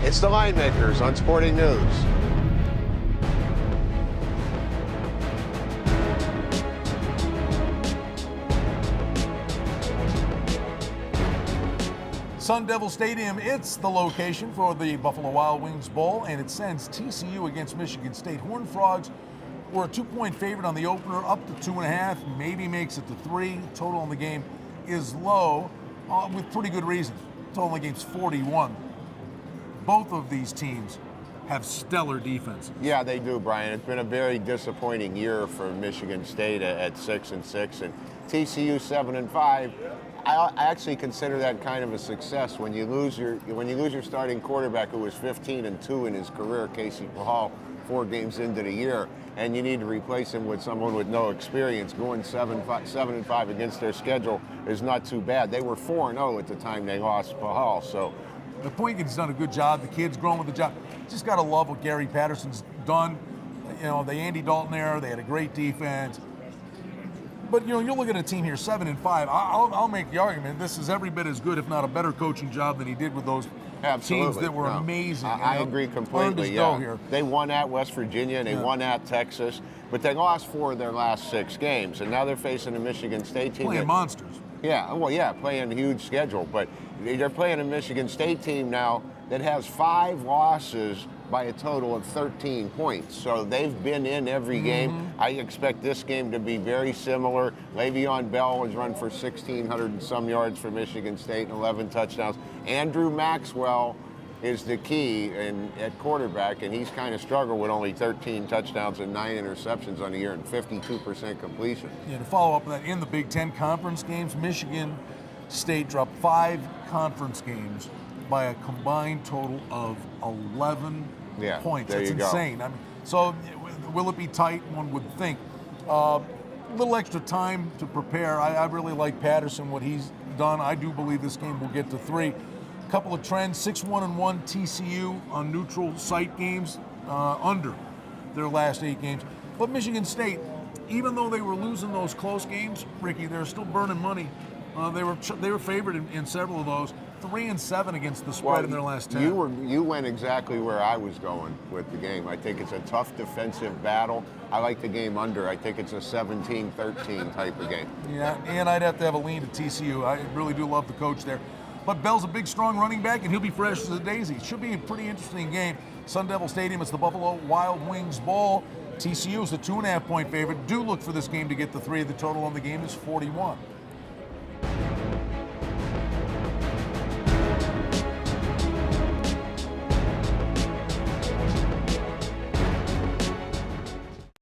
It's the Line Makers on Sporting News. Sun Devil Stadium, it's the location for the Buffalo Wild Wings Bowl, and it sends TCU against Michigan State. Horned Frogs were a 2-point favorite on the opener, up to 2.5, maybe makes it to 3. Total on the game is low, with pretty good reason. Total on the game's 41. Both of these teams have stellar defenses. Yeah, they do, Brian. It's been a very disappointing year for Michigan State at 6-6, and TCU 7-5. I actually consider that kind of a success when you lose your starting quarterback who was 15-2 in his career, Casey Hall, 4 games into the year, and you need to replace him with someone with no experience. Going 7-5 against their schedule is not too bad. They were 4-0 at the time they lost Pahal, so. The point has done a good job. The kid's grown with the job. Just got to love what Gary Patterson's done. You know, the Andy Dalton era, they had a great defense. But, you know, you're looking at a team here, 7-5. I'll make the argument this is every bit as good, if not a better coaching job than he did with those teams that were amazing. I agree completely. Yeah. Here. They won at West Virginia and they won at Texas, but they lost 4 of their last 6 games, and now they're facing a Michigan State team. Playing monsters. Yeah, well, yeah, playing a huge schedule, but they're playing a Michigan State team now that has 5 losses by a total of 13 points. So they've been in every game. I expect this game to be very similar. Le'Veon Bell has run for 1,600 and some yards for Michigan State and 11 touchdowns. Andrew Maxwell is the key at quarterback, and he's kind of struggled with only 13 touchdowns and 9 interceptions on the year and 52% completion. Yeah, to follow up on that, in the Big Ten conference games, Michigan State dropped 5 conference games by a combined total of 11 points. That's insane. I mean, so will it be tight? One would think. A little extra time to prepare. I really like Patterson, what he's done. I do believe this game will get to 3. Couple of trends: 6-1-1 TCU on neutral site games, under their last 8 games. But Michigan State, even though they were losing those close games, Ricky, they're still burning money. They were favored in several of those. 3-7 against the spread in their last 10. You went exactly where I was going with the game. I think it's a tough defensive battle. I like the game under. I think it's a 17-13 type of game. Yeah, and I'd have to have a lean to TCU. I really do love the coach there. But Bell's a big, strong running back, and he'll be fresh as a daisy. Should be a pretty interesting game. Sun Devil Stadium, it's the Buffalo Wild Wings Bowl. TCU is a 2.5-point favorite. Do look for this game to get the 3. The total on the game is 41.